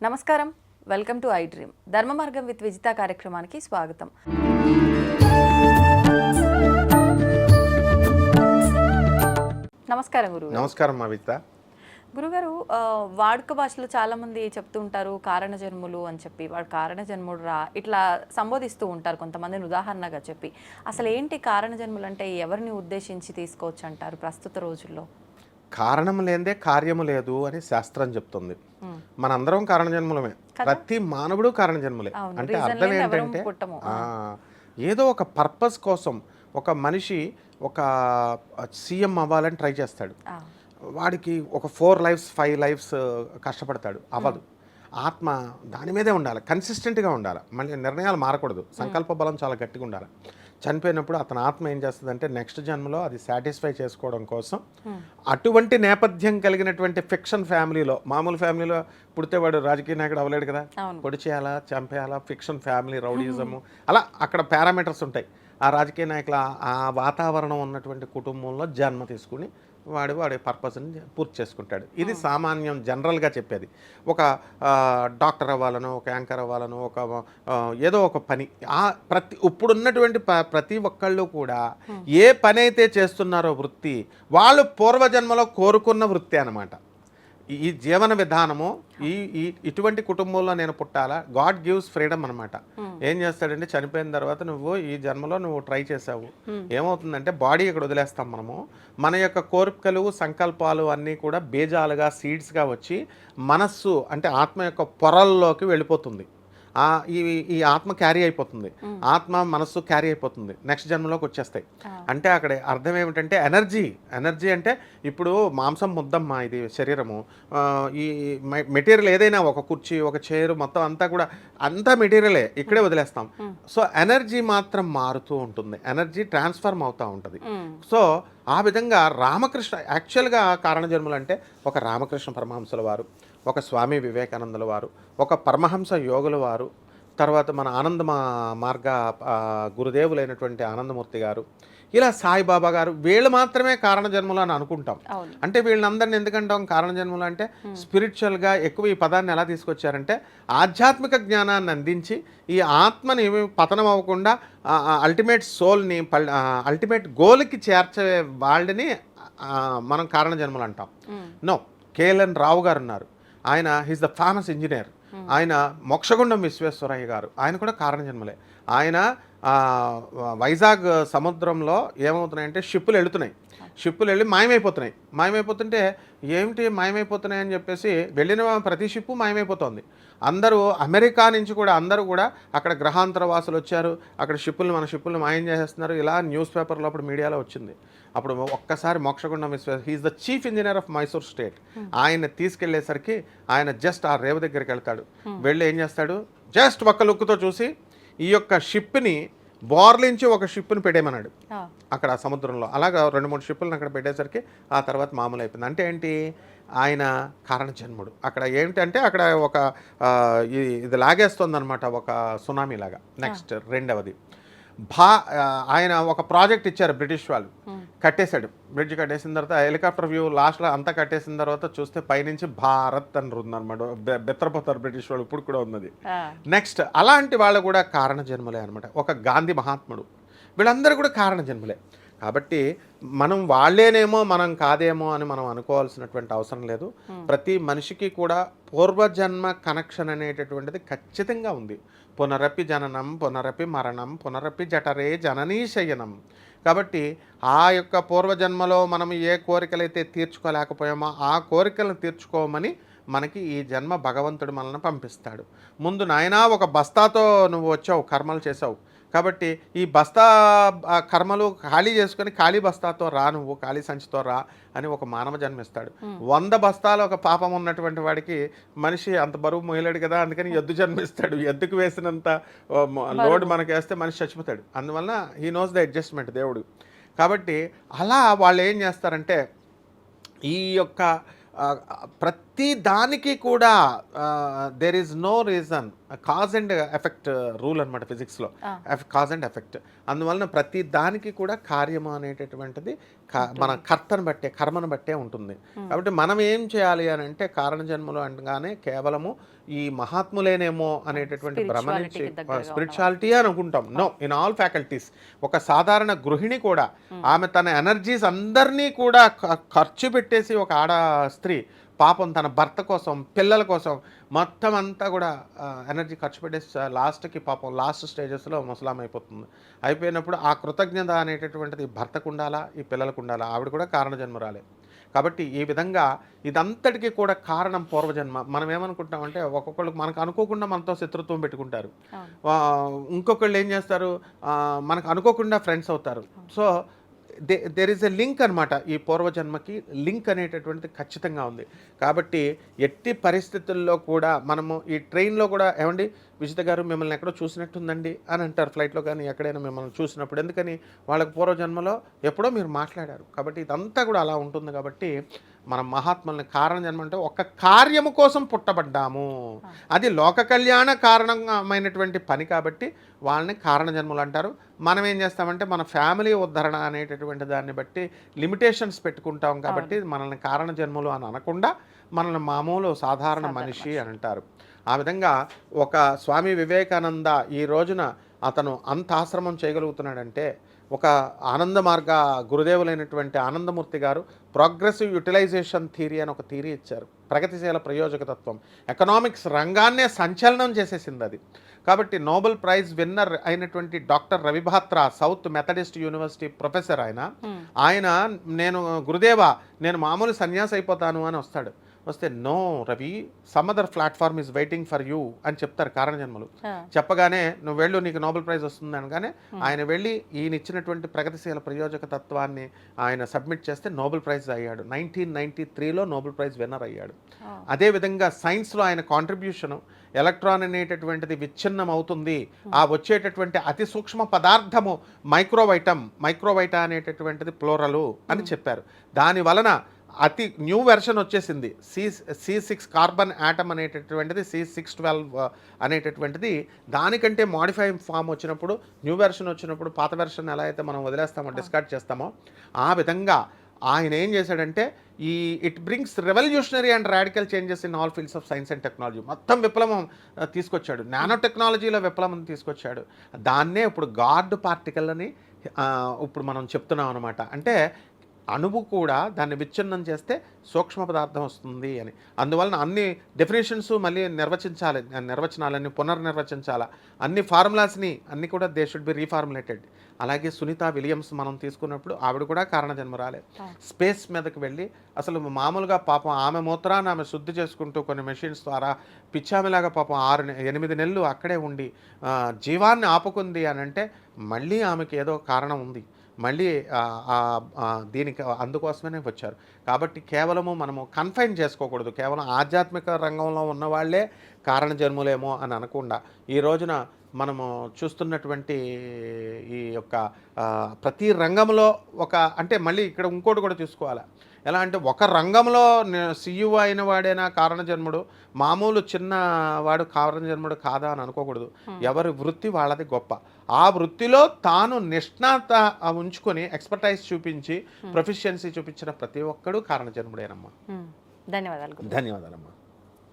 నమస్కారం, welcome to I dream. ధర్మ మార్గం విత్ విజిత కార్యక్రమానికి స్వాగతం. నమస్కారం గురువు. నమస్కారం మా విజిత. గురుగారు, వాడుక భాషలో చాలా మంది చెప్తూ ఉంటారు కారణ జన్ములు అని చెప్పి, వాడు కారణ జన్ముడు రా ఇట్లా సంబోధిస్తూ ఉంటారు కొంతమందిని ఉదాహరణగా చెప్పి. అసలు ఏంటి కారణ జన్ములు అంటే ఎవరిని ఉద్దేశించి తీసుకోవచ్చు అంటారు ప్రస్తుత రోజుల్లో? కారణం లేదే కార్యము లేదు అని శాస్త్రం చెప్తుంది. మనందరం కారణజన్ములమే, ప్రతి మానవుడు కారణజన్ములే. అంటే అర్థం ఏంటంటే ఏదో ఒక పర్పస్ కోసం ఒక మనిషి ఒక సీఎం అవ్వాలని ట్రై చేస్తాడు. వాడికి ఒక 4 lives 5 lives కష్టపడతాడు, అవ్వదు. ఆత్మ దాని మీదే ఉండాలి, కన్సిస్టెంట్గా ఉండాలి, మళ్ళీ నిర్ణయాలు మారకూడదు, సంకల్ప బలం చాలా గట్టిగా ఉండాలి. చనిపోయినప్పుడు అతని ఆత్మ ఏం చేస్తుందంటే నెక్స్ట్ జన్మలో అది సాటిస్ఫై చేసుకోవడం కోసం అటువంటి నేపథ్యం కలిగినటువంటి ఫిక్షన్ ఫ్యామిలీలో, మామూలు ఫ్యామిలీలో పుడితే వాడు రాజకీయ నాయకుడు అవ్వలేడు కదా, పొడి చేయాలా చంపేయాలా, ఫిక్షన్ ఫ్యామిలీ రౌడీజము, అలా అక్కడ పారామీటర్స్ ఉంటాయి. ఆ రాజకీయ నాయకుల ఆ వాతావరణం ఉన్నటువంటి కుటుంబంలో జన్మ తీసుకుని వాడి పర్పస్ని పూర్తి చేసుకుంటాడు. ఇది సామాన్యం, జనరల్గా చెప్పేది. ఒక డాక్టర్ అవ్వాలను, ఒక యాంకర్ అవ్వాలను, ఒక ఏదో ఒక పని, ఇప్పుడున్నటువంటి ప్రతి ఒక్కళ్ళు కూడా ఏ పని అయితే చేస్తున్నారో వృత్తి, వాళ్ళు పూర్వజన్మలో కోరుకున్న వృత్తి అన్నమాట. ఈ జీవన విధానము ఇటువంటి కుటుంబంలో నేను పుట్టాలా, గాడ్ గివ్స్ ఫ్రీడమ్ అనమాట. ఏం చేస్తాడంటే చనిపోయిన తర్వాత నువ్వు ఈ జన్మలో నువ్వు ట్రై చేసావు, ఏమవుతుందంటే బాడీ ఇక్కడ వదిలేస్తాం మనము, మన యొక్క కోరికలు సంకల్పాలు అన్నీ కూడా బీజాలుగా సీడ్స్గా వచ్చి మనస్సు అంటే ఆత్మ యొక్క పొరల్లోకి వెళ్ళిపోతుంది. ఈ ఆత్మ క్యారీ అయిపోతుంది, ఆత్మ మనస్సు క్యారీ అయిపోతుంది, నెక్స్ట్ జన్మలోకి వచ్చేస్తాయి. అంటే అక్కడ అర్థం ఏమిటంటే ఎనర్జీ అంటే ఇప్పుడు మాంసం ముద్దమ్మా, ఇది శరీరము, ఈ మెటీరియల్ ఏదైనా ఒక కుర్చీ ఒక చైర్ మొత్తం అంతా కూడా అంతా మెటీరియలే, ఇక్కడే వదిలేస్తాం. సో ఎనర్జీ మాత్రం మారుతూ ఉంటుంది, ఎనర్జీ ట్రాన్స్ఫర్మ్ అవుతూ ఉంటుంది. సో ఆ విధంగా రామకృష్ణ యాక్చువల్గా కారణజన్మలు అంటే ఒక రామకృష్ణ పరమహంసుల వారు, ఒక స్వామి వివేకానందుల వారు, ఒక పరమహంస యోగుల వారు, తర్వాత మన ఆనంద మార్గ గురుదేవులైనటువంటి ఆనందమూర్తి గారు, ఇలా సాయిబాబా గారు, వీళ్ళు మాత్రమే కారణజన్మలు అని అనుకుంటాం. అంటే వీళ్ళందరిని ఎందుకంటాం కారణజన్మలు అంటే? స్పిరిచువల్గా ఎక్కువ ఈ పదాన్ని ఎలా తీసుకొచ్చారంటే ఆధ్యాత్మిక జ్ఞానాన్ని అందించి ఈ ఆత్మని పతనం అవ్వకుండా అల్టిమేట్ సోల్ని అల్టిమేట్ గోల్కి చేర్చే వాళ్ళని మనం కారణజన్మలు అంటాం. నో, కేఎల్ఎన్ రావు గారు ఉన్నారు, ఆయన హీస్ ద ఫేమస్ ఇంజనీర్. ఆయన మోక్షగుండం విశ్వేశ్వరయ్య గారు, ఆయన కూడా కారణజన్మలే. ఆయన వైజాగ్ సముద్రంలో ఏమవుతున్నాయంటే షిప్పులు వెళ్ళి మాయమైపోతుంటే ఏమిటి మాయమైపోతున్నాయి అని చెప్పేసి వెళ్ళిన ప్రతి షిప్పు మాయమైపోతుంది. అందరూ అమెరికా నుంచి కూడా అందరూ కూడా అక్కడ గ్రహాంతర వాసులు వచ్చారు, అక్కడ మన షిప్పుల్ని మాయం చేసేస్తున్నారు, ఇలా న్యూస్ పేపర్లో అప్పుడు మీడియాలో వచ్చింది. అప్పుడు ఒక్కసారి Mokshagundam he is the chief engineer of Mysore state. ఆయన తీసుకెళ్లేసరికి ఆయన జస్ట్ ఆ రేవు దగ్గరికి వెళ్తాడు, వెళ్ళి ఏం చేస్తాడు, జస్ట్ ఒక్క లుక్తో చూసి ఈ యొక్క షిప్ని బోర్లించి ఒక షిప్ని పెట్టేయమన్నాడు అక్కడ సముద్రంలో. అలాగా 2-3 షిప్పులను అక్కడ పెట్టేసరికి ఆ తర్వాత మామూలు అయిపోయింది. అంటే ఏంటి, ఆయన కారణజన్ముడు. అక్కడ ఏంటంటే అక్కడ ఒక ఇది లాగేస్తుంది అనమాట, ఒక సునామీ లాగా. నెక్స్ట్ రెండవది ఆయన ఒక ప్రాజెక్ట్ ఇచ్చారు బ్రిటిష్ వాళ్ళు, కట్టేశాడు. బ్రిడ్జ్ కట్టేసిన తర్వాత హెలికాప్టర్ వ్యూ లాస్ట్లో అంతా కట్టేసిన తర్వాత చూస్తే పైనుంచి భారత్ అని ఉందన్నమాట. బెత్తరపోతారు బ్రిటిష్ వాళ్ళు, ఇప్పుడు కూడా ఉన్నది. నెక్స్ట్ అలాంటి వాళ్ళు కూడా కారణ జన్మలే అనమాట. ఒక గాంధీ మహాత్ముడు, వీళ్ళందరూ కూడా కారణ జన్మలే. కాబట్టి మనం వాళ్ళేనేమో మనం కాదేమో అని మనం అనుకోవాల్సినటువంటి అవసరం లేదు. ప్రతి మనిషికి కూడా పూర్వజన్మ కనెక్షన్ అనేటటువంటిది ఖచ్చితంగా ఉంది. పునరపి జననం పునరపి మరణం పునరపి జఠరే జననీ శయనం. కాబట్టి ఆ యొక్క పూర్వజన్మలో మనం ఏ కోరికలైతే తీర్చుకోలేకపోయామో ఆ కోరికలను తీర్చుకోమని మనకి ఈ జన్మ భగవంతుడు మనల్ని పంపిస్తాడు. ముందు నాయనా ఒక బస్తాతో నువ్వు వచ్చావు, కర్మలు చేసావు, కాబట్టి ఈ బస్తా కర్మలు ఖాళీ చేసుకొని ఖాళీ బస్తాతో రా, నువ్వు ఖాళీ సంచితో రా అని ఒక మానవ జన్మిస్తాడు. 100 బస్తాలు ఒక పాపం ఉన్నటువంటి వాడికి మనిషి అంత బరువు మోయలేడు కదా, అందుకని ఎద్దు జన్మిస్తాడు. ఎద్దుకు వేసినంత లోడ్ మనకి వేస్తే మనిషి చచ్చిపోతాడు. అందువలన హీ నోస్ ద అడ్జస్ట్మెంట్ దేవుడు. కాబట్టి అలా వాళ్ళు ఏం చేస్తారంటే ఈ యొక్క ప్రతి ప్రతి దానికి కూడా there is no reason, cause and effect rule అనమాట ఫిజిక్స్లో, కాజ్ అండ్ ఎఫెక్ట్. అందువలన ప్రతి దానికి కూడా కార్యము అనేటటువంటిది మన కర్తను బట్టే, కర్మను బట్టే ఉంటుంది. కాబట్టి మనం ఏం చేయాలి అని అంటే కారణ జన్మలు అనగానే కేవలము ఈ మహాత్ములేనేమో అనేటటువంటి భ్రమ నుంచి, స్పిరిచువాలిటీ అని అనుకుంటాం. No, in all faculties. ఒక సాధారణ గృహిణి కూడా ఆమె తన ఎనర్జీస్ అందరినీ కూడా ఖర్చు పెట్టేసి, ఒక ఆడ స్త్రీ పాపం తన భర్త కోసం, పిల్లల కోసం మొత్తం అంతా కూడా ఎనర్జీ ఖర్చు పెట్టేసి లాస్ట్కి పాపం లాస్ట్ స్టేజెస్లో ముసలాం అయిపోతుంది. అయిపోయినప్పుడు ఆ కృతజ్ఞత అనేటటువంటిది భర్తకు ఉండాలా, ఈ పిల్లలకు ఉండాలా? ఆవిడ కూడా కారణజన్మరాలే. కాబట్టి ఈ విధంగా ఇదంతటికీ కూడా కారణం పూర్వజన్మ. మనం ఏమనుకుంటామంటే ఒక్కొక్కళ్ళు మనకు అనుకోకుండా మనతో శత్రుత్వం పెట్టుకుంటారు, ఇంకొకళ్ళు ఏం చేస్తారు, మనకు అనుకోకుండా ఫ్రెండ్స్ అవుతారు. So there is a link అనమాట. ఈ పూర్వజన్మకి లింక్ అనేటటువంటిది ఖచ్చితంగా ఉంది. కాబట్టి ఎట్టి పరిస్థితుల్లో కూడా మనము ఈ ట్రైన్లో కూడా, ఏమండి విజిత గారు మిమ్మల్ని ఎక్కడో చూసినట్టుందండి అని అంటారు ఫ్లైట్లో కానీ ఎక్కడైనా మిమ్మల్ని చూసినప్పుడు. ఎందుకని? వాళ్ళకి పూర్వజన్మలో ఎప్పుడో మీరు మాట్లాడారు. కాబట్టి ఇదంతా కూడా అలా ఉంటుంది. కాబట్టి మనం మహాత్ముల్ని కారణ జన్మ అంటే ఒక కార్యము కోసం పుట్టబడ్డాము, అది లోక కళ్యాణ కారణమైనటువంటి పని. కాబట్టి వాళ్ళని కారణ జన్మలు అంటారు. మనం ఏం చేస్తామంటే మన ఫ్యామిలీ ఉద్ధరణ అనేటటువంటి దాన్ని బట్టి లిమిటేషన్స్ పెట్టుకుంటాం. కాబట్టి మనల్ని కారణ జన్మలు అని అనకుండా మనల్ని మామూలు సాధారణ మనిషి అని అంటారు. ఆ విధంగా ఒక స్వామి వివేకానంద ఈ రోజున అతను అంత ఆశ్రమం చేయగలుగుతున్నాడంటే, ఒక ఆనంద మార్గ గురుదేవులైనటువంటి ఆనందమూర్తి గారు ప్రోగ్రెసివ్ యూటిలైజేషన్ థియరీ అని ఒక థియరీ ఇచ్చారు. ప్రగతిశీల ప్రయోజకతత్వం ఎకనామిక్స్ రంగాన్నే సంచలనం చేసేసింది అది. కాబట్టి నోబెల్ ప్రైజ్ విన్నర్ అయినటువంటి doctor Ravi Batra, South Methodist University professor ఆయన నేను గురుదేవా నేను మామూలు సన్యాసి అయిపోతాను అని వస్తాడు. వస్తే no Ravi, some other platform is waiting for you అని చెప్తారు కారణ జన్మలు. చెప్పగానే నువ్వు వెళ్ళు, నీకు నోబెల్ ప్రైజ్ వస్తుంది అనగానే ఆయన వెళ్ళి ఈయన ఇచ్చినటువంటి ప్రగతిశీల ప్రయోజక తత్వాన్ని ఆయన సబ్మిట్ చేస్తే నోబెల్ ప్రైజ్ అయ్యాడు. 1993లో నోబెల్ ప్రైజ్ విన్నర్ అయ్యాడు. అదేవిధంగా సైన్స్లో ఆయన కాంట్రిబ్యూషను, ఎలక్ట్రాన్ అనేటటువంటిది విచ్ఛిన్నం అవుతుంది, ఆ వచ్చేటటువంటి అతి సూక్ష్మ పదార్థము మైక్రోవైటా అనేటటువంటిది ప్లోరలు అని చెప్పారు. దాని వలన అతి న్యూ వెర్షన్ వచ్చేసింది. C6 కార్బన్ యాటమ్ అనేటటువంటిది C612 అనేటటువంటిది. దానికంటే మాడిఫై ఫామ్ వచ్చినప్పుడు, న్యూ వెర్షన్ వచ్చినప్పుడు పాత వెర్షన్ ఎలా అయితే మనం వదిలేస్తామో, డిస్కార్డ్ చేస్తామో, ఆ విధంగా ఆయన ఏం చేశాడంటే it brings revolutionary and radical changes in all fields of science and technology. మొత్తం విప్లవం తీసుకొచ్చాడు, నానో టెక్నాలజీలో విప్లవం తీసుకొచ్చాడు. దాన్నే ఇప్పుడు గాడ్ పార్టికల్ అని ఇప్పుడు మనం చెప్తున్నాం అనమాట. అంటే అణువు కూడా దాన్ని విచ్ఛిన్నం చేస్తే సూక్ష్మ పదార్థం వస్తుంది అని. అందువలన అన్ని డెఫినేషన్స్ మళ్ళీ నిర్వచనాలన్నీ పునర్నిర్వచించాలా, అన్ని ఫార్ములాస్ని అన్నీ కూడా దే షుడ్ బి రీఫార్ములేటెడ్. అలాగే సునీత విలియమ్స్ మనం తీసుకున్నప్పుడు ఆవిడ కూడా కారణ జన్మరాలే. స్పేస్ మీదకి వెళ్ళి అసలు మామూలుగా పాపం ఆమె మూత్రాన్ని ఆమె శుద్ధి చేసుకుంటూ కొన్ని మెషిన్స్ ద్వారా పిచ్చామిలాగా పాపం 6-8 నెలలు అక్కడే ఉండి జీవాన్ని ఆపుకుంది అని అంటే మళ్ళీ ఆమెకి ఏదో కారణం ఉంది, మళ్ళీ దీనికి అందుకోసమే వచ్చారు. కాబట్టి కేవలము మనము కన్ఫైన్ చేసుకోకూడదు, కేవలం ఆధ్యాత్మిక రంగంలో ఉన్నవాళ్లే కారణ జన్ములేమో అని అనకుండా, ఈ రోజున మనము చూస్తున్నటువంటి ఈ యొక్క ప్రతి రంగంలో అంటే మళ్ళీ ఇక్కడ ఇంకోటి కూడా చూసుకోవాలి. ఎలా అంటే ఒక రంగంలో CEO అయిన వాడైనా కారణ జన్ముడు, మామూలు చిన్నవాడు కారణ జన్ముడు కాదా అని అనుకోకూడదు. ఎవరి వృత్తి వాళ్ళది గొప్ప. ఆ వృత్తిలో తాను నిష్ణాత ఉంచుకొని ఎక్స్పర్టైజ్ చూపించి ప్రొఫిషియన్సీ చూపించిన ప్రతి ఒక్కడు కారణ జన్ముడేనమ్మా. ధన్యవాదాలు. ధన్యవాదాలమ్మా.